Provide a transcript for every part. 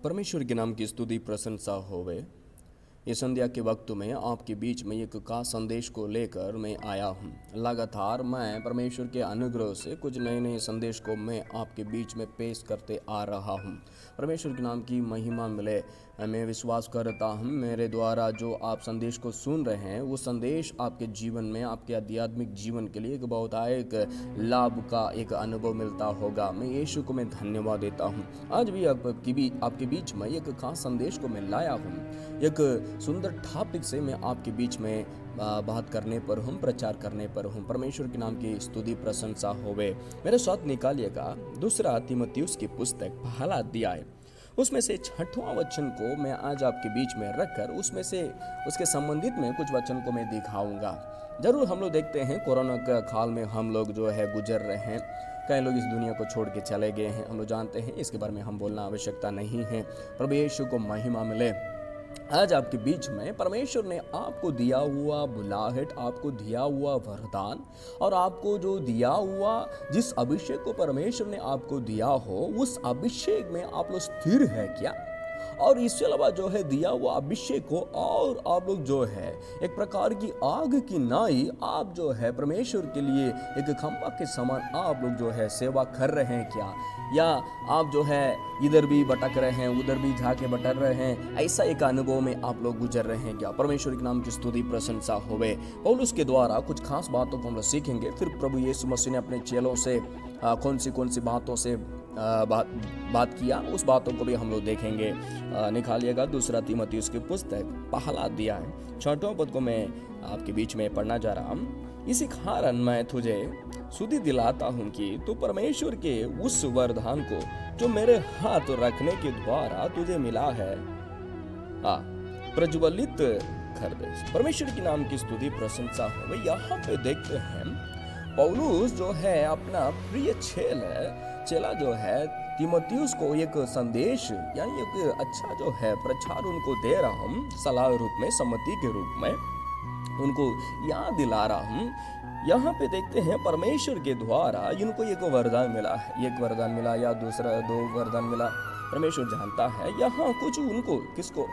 परमेश्वर के नाम की स्तुति प्रशंसा होवे। इस संध्या के वक्त में आपके बीच में एक खास संदेश को लेकर मैं आया हूँ। लगातार मैं परमेश्वर के अनुग्रह से कुछ नए नए संदेश को मैं आपके बीच में पेश करते आ रहा हूँ। परमेश्वर के नाम की महिमा मिले। मैं विश्वास करता हूँ मेरे द्वारा जो आप संदेश को सुन रहे हैं वो संदेश आपके जीवन में, आपके आध्यात्मिक जीवन के लिए एक बहुतायक लाभ का एक अनुभव मिलता होगा। मैं यीशु को मैं धन्यवाद देता हूँ। आज भी आपके बीच में एक खास संदेश को मैं लाया हूँ। एक सुंदर टॉपिक से मैं आपके बीच में बात करने पर हूँ, प्रचार करने पर हूँ। परमेश्वर के नाम की स्तुति प्रशंसा होवे। मेरे साथ निकालिएगा दूसरा तीमुथियुस की पुस्तक पहला अध्याय, उसमें से 6वां वचन को मैं आज आपके बीच में रखकर उसमें से उसके संबंधित में कुछ वचन को मैं दिखाऊंगा। जरूर हम लोग देखते हैं कोरोना का काल में हम लोग जो है गुजर रहे हैं। कई लोग इस दुनिया को छोड़ के चले गए हैं, हम लोग जानते हैं, इसके बारे में हम बोलना आवश्यकता नहीं है। प्रभु यीशु को महिमा मिले। आज आपके बीच में परमेश्वर ने आपको दिया हुआ बुलाहट, आपको दिया हुआ वरदान और आपको जो दिया हुआ जिस अभिषेक को परमेश्वर ने आपको दिया हो, उस अभिषेक में आप लोग स्थिर है क्या? और इसके अलावा जो है दिया हुआ अभिषेक को और आप लोग जो है एक प्रकार की आग की नाई आप जो है परमेश्वर के लिए एक खंभा के समान आप लोग जो है सेवा कर रहे हैं क्या? या आप जो है इधर भी भटक रहे हैं, उधर भी जाके भटक रहे हैं, ऐसा एक अनुभव में आप लोग गुजर रहे हैं क्या? परमेश्वर के नाम की स्तुति प्रशंसा होवे। पौलुस के द्वारा कुछ खास बातों को हम लोग सीखेंगे। फिर प्रभु यीशु मसीह ने अपने चेलों से कौन सी बातों से बात किया, उस बातों को भी हम लोग देखेंगे। निकालिएगा दूसरा तीमुथियुस की पुस्तक पहला अध्याय 6वां पद को मैं आपके बीच में पढ़ना जा रहा हूँ। इसी कारण मैं तुझे सुधि दिलाता हूँ कि तू परमेश्वर के उस वरदान को जो मेरे हाथ रखने के द्वारा तुझे मिला है प्रज्वलित कर दे। परमेश्वर के नाम की स्तुति प्रशंसा हो। यहाँ पे देखते हैं पौलुस जो है अपना प्रिय चेला जो है तीमुथियुस को एक संदेश यानी एक अच्छा जो है प्रचार उनको दे रहा हूँ, सलाह रूप में, सम्मति के रूप में उनको याद दिला रहा हूँ। यहाँ पे देखते हैं परमेश्वर के द्वारा इनको एक वरदान मिला है। एक वरदान मिला या दूसरा 2 वरदान मिला, परमेश्वर जानता है। यहाँ कुछ उनको किसको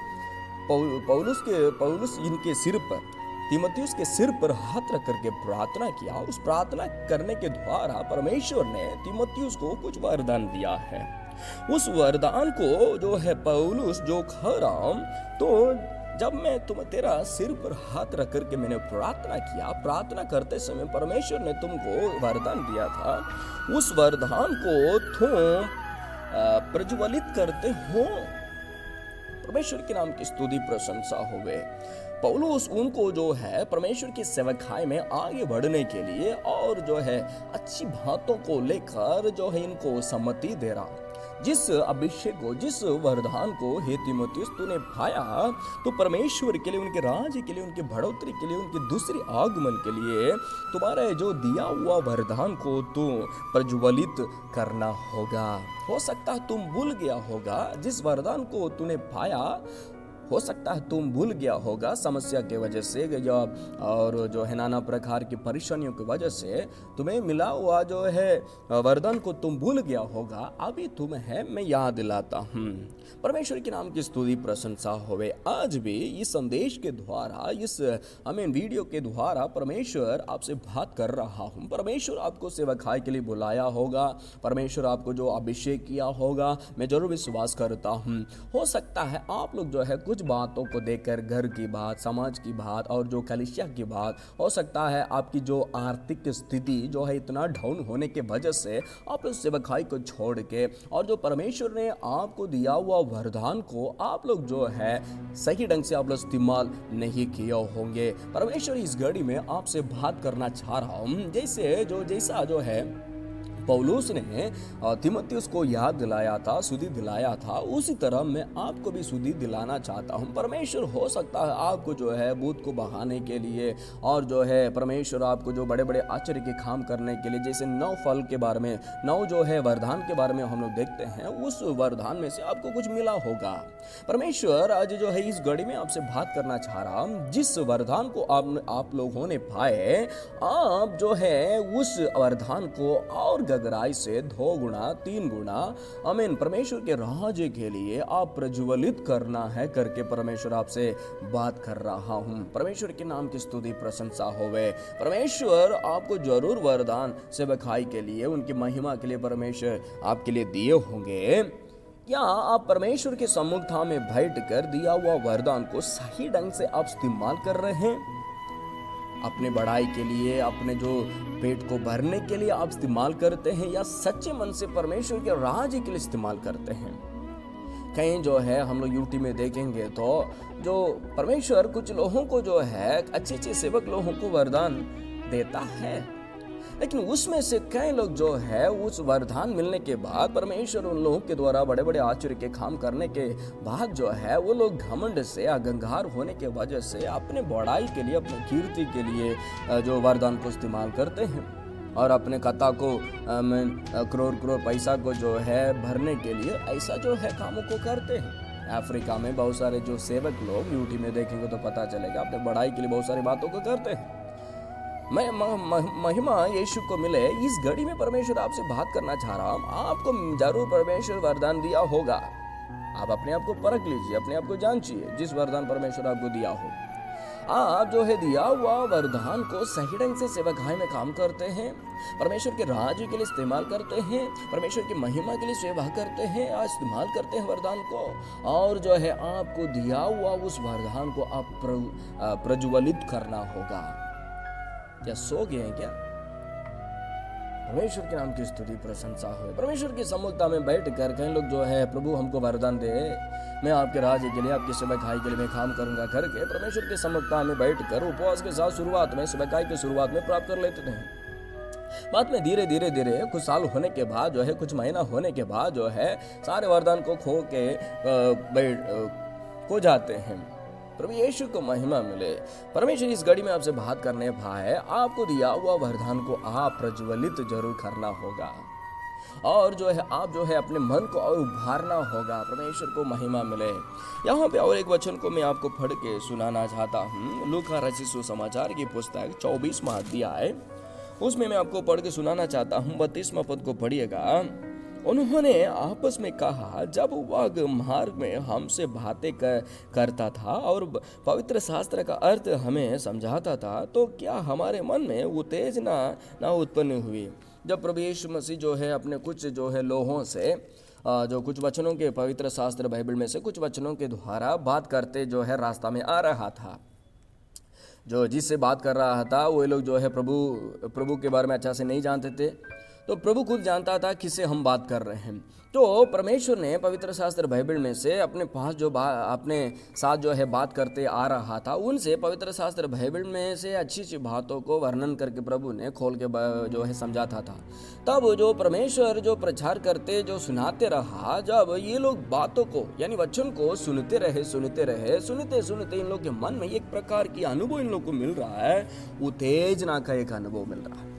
पौलुस इनके सिर पर, तीमुथियुस के सिर पर हाथ रख करके प्रार्थना किया। उस प्रार्थना करने के द्वारा परमेश्वर ने तीमुथियुस को कुछ वरदान दिया है। उस वरदान को जो है पौलुस जो कह रहा हूं, तो जब मैं तेरा सिर पर हाथ रख करके मैंने प्रार्थना किया, प्रार्थना करते समय परमेश्वर ने तुमको वरदान दिया था, उस वरदान को तुम प्रज्वलित करते हो। परमेश्वर के नाम की स्तुति प्रशंसा होवे। पौलुस उनको जो है परमेश्वर की सेवकाई में आगे बढ़ने के लिए और जो है अच्छी बातों को लेकर जो है इनको सम्मति दे रहा। जिस अभिषेक को, जिस वरदान को हे तीमुथियुस तूने पाया, तो परमेश्वर के लिए, उनके राज्य के लिए, उनकी बढ़ोतरी के लिए, उनके दूसरे आगमन के लिए तुम्हारे जो दिया हुआ वरदान को तू प्रज्वलित करना होगा। हो सकता है तुम भूल गया होगा जिस वरदान को तूने पाया, हो सकता है तुम भूल गया होगा समस्या के वजह से और जो है नाना प्रकार की परेशानियों की वजह से तुम्हें मिला हुआ जो है वरदान को तुम भूल गया होगा। अभी तुम्हें मैं याद दिलाता हूँ। परमेश्वर के नाम की स्तुति प्रशंसा होवे। आज भी इस संदेश के द्वारा, इस वीडियो के द्वारा परमेश्वर आपसे बात कर रहा हूँ। परमेश्वर आपको सेवकाई के लिए बुलाया होगा, परमेश्वर आपको जो अभिषेक किया होगा, मैं जरूर विश्वास करता हूँ। हो सकता है आप लोग जो है कुछ बातों को देखकर, घर की बात, समाज की बात और जो कलीसिया की बात, हो सकता है आपकी जो आर्थिक स्थिति जो है इतना डाउन होने के वजह से आप उस सेवकाई को छोड़ के और जो परमेश्वर ने आपको दिया हुआ वरदान को आप लोग जो है सही ढंग से आप लोग इस्तेमाल नहीं किए होंगे। परमेश्वर इस घड़ी में आपसे बात करना चाह रहा हूँ। जैसा जो है पौलुस ने तीमुथियुस को याद दिलाया था, सुधि दिलाया था, उसी तरह मैं आपको भी सुधि दिलाना चाहता हूं। परमेश्वर हो सकता है आपको जो है भूत को बहाने के लिए और जो है परमेश्वर आपको जो बड़े बड़े आश्चर्य के काम करने के लिए, जैसे 9 फल के बारे में, 9 जो है वरदान के बारे में हम लोग देखते हैं, उस वरदान में से आपको कुछ मिला होगा। परमेश्वर आज जो है इस घड़ी में आपसे बात करना चाह रहा हूं। जिस वरदान को आप लोगों ने पाए, आप जो है उस वरदान को और गहराई से 2 गुना 3 गुना आमीन परमेश्वर के राज्य के लिए आप प्रज्वलित करना है करके परमेश्वर आपसे बात कर रहा हूँ। परमेश्वर के नाम की स्तुति प्रशंसा होवे। परमेश्वर आपको जरूर वरदान सेवकाई के लिए, उनकी महिमा के लिए परमेश्वर आपके लिए दिए होंगे। या आप परमेश्वर के सम्मुखता में बैठ कर दिया हुआ वरदान को सही ढंग से आप इस्तेमाल कर रहे हैं? अपने बढ़ाई के लिए, अपने जो पेट को भरने के लिए आप इस्तेमाल करते हैं, या सच्चे मन से परमेश्वर के राज्य के लिए इस्तेमाल करते हैं? कहीं जो है हम लोग यूट्यूब में देखेंगे तो जो परमेश्वर कुछ लोगों को जो है अच्छे सेवक लोगों को वरदान देता है, लेकिन उसमें से कई लोग जो है उस वरदान मिलने के बाद परमेश्वर उन लोगों के द्वारा बड़े बड़े आश्चर्य के काम करने के बाद जो है वो लोग घमंड से अहंकार होने के वजह से अपने बढ़ाई के लिए, अपने कीर्ति के लिए जो वरदान को इस्तेमाल करते हैं और अपने कथा को करोड़ पैसा को जो है भरने के लिए ऐसा जो है कामों को करते हैं। अफ्रीका में बहुत सारे जो सेवक लोग यूट्यूब में देखेंगे तो पता चलेगा, अपने बढ़ाई के लिए बहुत सारी बातों को करते हैं। महिमा यीशु को मिले। इस घड़ी में परमेश्वर आपसे बात करना चाह रहा हूँ। आपको जरूर परमेश्वर वरदान दिया होगा। आप अपने आप को परख लीजिए, अपने आप को जांचिए। जिस वरदान परमेश्वर आपको दिया हो, आप जो है दिया हुआ वरदान को सही ढंग से सेवकाई में काम करते हैं, परमेश्वर के राज्य के लिए इस्तेमाल करते हैं, परमेश्वर की महिमा के लिए सेवा करते हैं, इस्तेमाल करते हैं वरदान को, और जो है आपको दिया हुआ उस वरदान को आप प्रज्वलित करना होगा। क्या सो गए हैं क्या? परमेश्वर के नाम की स्तुति प्रशंसा हो। परमेश्वर की सम्मुखता में बैठ कर कई लोग जो है प्रभु हमको वरदान दे, मैं आपके राज्य के लिए, आपकी सेवकाई के लिए मैं काम करूंगा करके परमेश्वर की सम्मुखता में बैठ कर उपवास के साथ शुरुआत में, सेवकाई की शुरुआत में प्राप्त कर लेते थे। बाद में धीरे धीरे कुछ साल होने के बाद जो है, कुछ महीना होने के बाद जो है सारे वरदान को खो जाते हैं। प्रभु यीशु को महिमा मिले। परमेश्वर इस घड़ी में आपसे बात करने पाए, आपको दिया हुआ वरदान को आप प्रज्वलित जरूर करना होगा, और जो है आप जो है अपने मन को और उभारना होगा। परमेश्वर को महिमा मिले। यहाँ पे और एक वचन को मैं आपको पढ़ के सुनाना चाहता हूँ। लूका रचित सुसमाचार की पुस्तक 24वां अध्याय, उसमें मैं आपको पढ़ के सुनाना चाहता हूँ। 32वां पद को पढ़िएगा। उन्होंने आपस में कहा, जब वह मार्ग में हमसे बातें करता था और पवित्र शास्त्र का अर्थ हमें समझाता था, तो क्या हमारे मन में उत्तेजना ना उत्पन्न हुई? जब प्रभु यीशु मसीह जो है अपने कुछ जो है लोगों से जो कुछ वचनों के, पवित्र शास्त्र बाइबल में से कुछ वचनों के द्वारा बात करते जो है रास्ता में आ रहा था, जो जिससे बात कर रहा था वो लोग जो है प्रभु के बारे में अच्छा से नहीं जानते थे, तो प्रभु खुद जानता था किससे हम बात कर रहे हैं। तो परमेश्वर ने पवित्र शास्त्र बाइबल में से अपने पास जो अपने साथ जो है बात करते आ रहा था, उनसे पवित्र शास्त्र बाइबल में से अच्छी बातों को वर्णन करके प्रभु ने खोल के जो है समझाता था। तब जो परमेश्वर जो प्रचार करते, जो सुनाते रहा, जब ये लोग बातों को यानी वचन को सुनते रहे सुनते इन लोग के मन में एक प्रकार की अनुभव इन लोग को मिल रहा है, उत्तेजना का एक अनुभव मिल रहा है।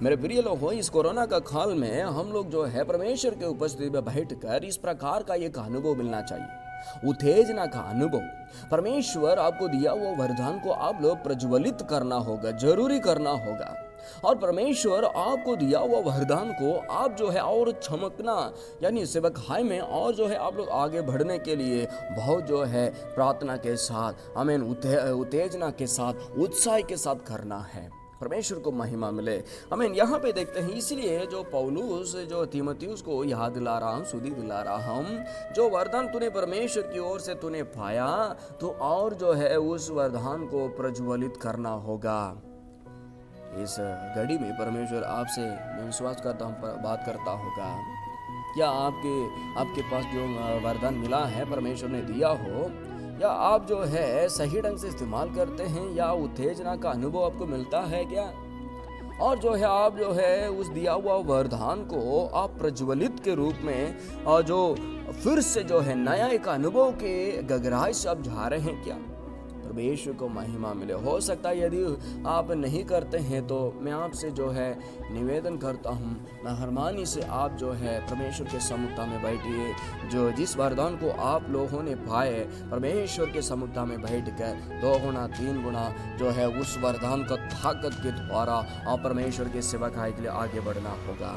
मेरे प्रिय लोगों, इस कोरोना का काल में हम लोग जो है परमेश्वर के उपस्थिति में बैठकर इस प्रकार का एक अनुभव मिलना चाहिए, उत्तेजना का अनुभव। परमेश्वर आपको दिया वो वरदान को आप लोग प्रज्वलित करना होगा, जरूरी करना होगा। और परमेश्वर आपको दिया हुआ वरदान को आप जो है और चमकना यानी सेवकाई में और जो है आप लोग आगे बढ़ने के लिए बहुत जो है प्रार्थना के साथ, आमीन, उत्तेजना के साथ, उत्साह के साथ करना है। परमेश्वर को महिमा मिले। आमीन। यहाँ पे देखते हैं, इसलिए जो पौलुस जो तीमुथियुस को याद दिला रहा हूँ, सुधी दिला रहा हूँ, जो वरदान तूने परमेश्वर की ओर से तूने पाया, तो और जो है उस वरदान को प्रज्वलित करना होगा। इस घड़ी में परमेश्वर आपसे, मैं विश्वास करता हूँ, बात करता होगा। क्या आपके पास जो वरदान मिला है, परमेश्वर ने दिया हो, या आप जो है सही ढंग से इस्तेमाल करते हैं, या उत्तेजना का अनुभव आपको मिलता है क्या? और जो है आप जो है उस दिया हुआ वरदान को आप प्रज्वलित के रूप में और जो फिर से जो है नया एक अनुभव के गहराई से आप जा रहे हैं क्या? परमेश्वर को महिमा मिले। हो सकता है यदि आप नहीं करते हैं तो मैं आपसे जो है निवेदन करता हूँ, मेहरबानी से आप जो है परमेश्वर के सम्मुखता में बैठिए। जो जिस वरदान को आप लोगों ने पाए, परमेश्वर के सम्मुखता में बैठ कर 2 गुना 3 गुना जो है उस वरदान का ताकत के द्वारा आप परमेश्वर के सेवकाई के लिए आगे बढ़ना होगा।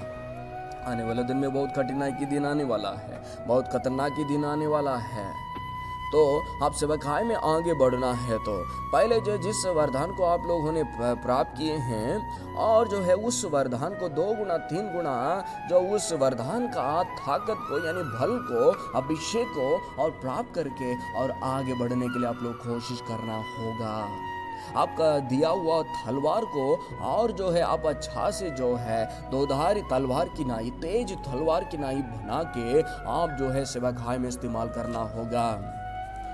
आने वाले दिन में बहुत कठिनाई की दिन आने वाला है, बहुत खतरनाक की दिन आने वाला है। तो आप सेवकाई में आगे बढ़ना है तो पहले जो जिस वरदान को आप लोगों ने प्राप्त किए हैं, और जो है उस वरदान को 2 गुना 3 गुना जो उस वरदान का ताकत को यानी बल को, अभिषेक को और प्राप्त करके और आगे बढ़ने के लिए आप लोग कोशिश करना होगा। आपका दिया हुआ तलवार को और जो है आप अच्छा से जो है दोधारी तलवार की नाई, तेज तलवार की नाई बना के आप जो है सेवकाई में इस्तेमाल करना होगा।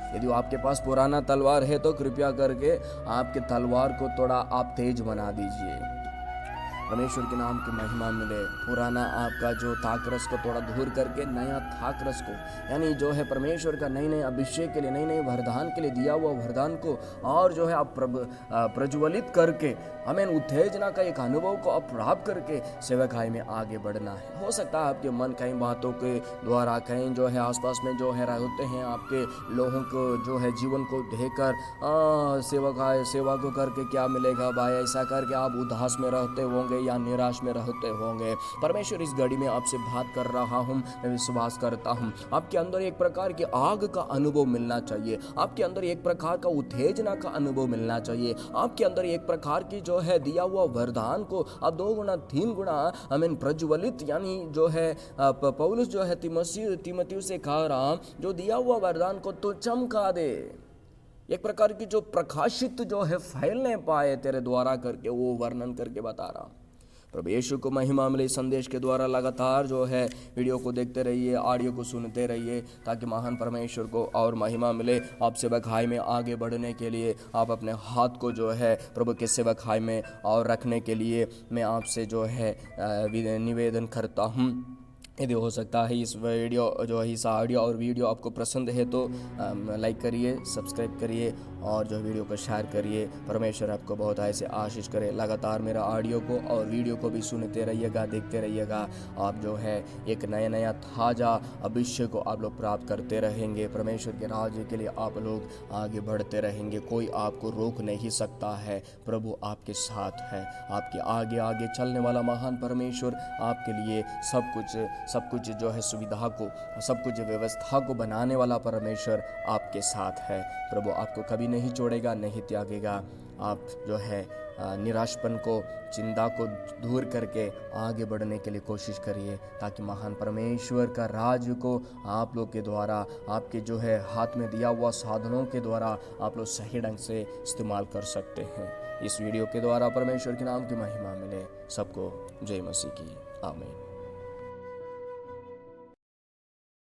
यदि आपके पास पुराना तलवार है तो कृपया करके आपके तलवार को थोड़ा आप तेज बना दीजिए। परमेश्वर के नाम की महिमा मिले। पुराना आपका जो ताकरस को थोड़ा दूर करके नया ताकरस को, यानी जो है परमेश्वर का नई नई अभिषेक के लिए, नई नई वरदान के लिए दिया हुआ वरदान को और जो है आप प्रज्वलित करके हमें उत्तेजना का एक अनुभव को आप प्राप्त करके सेवकाई में आगे बढ़ना है। हो सकता है आपके मन कई बातों के द्वारा, कहीं जो है आसपास में जो है रहते हैं आपके लोगों को जो है जीवन को देखकर सेवा को करके क्या मिलेगा भाई, ऐसा करके आप उदास में रहते होंगे या निराश में रहते होंगे। परमेश्वर इस घड़ी में आपसे बात कर रहा हूँ, मैं विश्वास करता हूँ आपके अंदर एक प्रकार की आग का अनुभव मिलना चाहिए, आपके अंदर एक प्रकार का उत्तेजना का अनुभव मिलना चाहिए, आपके अंदर एक प्रकार की जो है दिया हुआ वरदान को अब 2 गुना 3 गुना प्रज्वलित, यानी जो है पौलुस जो है तीमुथियुस से कह रहा जो दिया हुआ वरदान को तो चमका दे, एक प्रकार की जो प्रकाशित जो है फैलने पाए तेरे द्वारा करके वो वर्णन करके बता रहा। प्रभु यीशु को महिमा मिले। संदेश के द्वारा लगातार जो है वीडियो को देखते रहिए, ऑडियो को सुनते रहिए, ताकि महान परमेश्वर को और महिमा मिले। आप सेवकाई में आगे बढ़ने के लिए आप अपने हाथ को जो है प्रभु के सेवकाई में और रखने के लिए मैं आपसे जो है निवेदन करता हूँ। यदि हो सकता है इस वीडियो जो है इस ऑडियो और वीडियो आपको पसंद है तो लाइक करिए, सब्सक्राइब करिए और जो वीडियो को शेयर करिए। परमेश्वर आपको बहुत ऐसे आशीष करे। लगातार मेरा ऑडियो को और वीडियो को भी सुनते रहिएगा, देखते रहिएगा। आप जो है एक नया ताज़ा अभिषेक को आप लोग प्राप्त करते रहेंगे। परमेश्वर के राज्य के लिए आप लोग आगे बढ़ते रहेंगे। कोई आपको रोक नहीं सकता है। प्रभु आपके साथ है। आपके आगे आगे चलने वाला महान परमेश्वर आपके लिए सब कुछ जो है सुविधा को, सब कुछ व्यवस्था को बनाने वाला परमेश्वर आपके साथ है। प्रभु आपको कभी नहीं छोड़ेगा, नहीं त्यागेगा। आप जो है निराशपन को, चिंता को दूर करके आगे बढ़ने के लिए कोशिश करिए, ताकि महान परमेश्वर का राज्य को आप लोग के द्वारा, आपके जो है हाथ में दिया हुआ साधनों के द्वारा आप लोग सही ढंग से इस्तेमाल कर सकते हैं। इस वीडियो के द्वारा परमेश्वर के नाम की महिमा मिले। सबको जय मसीह की आमीन।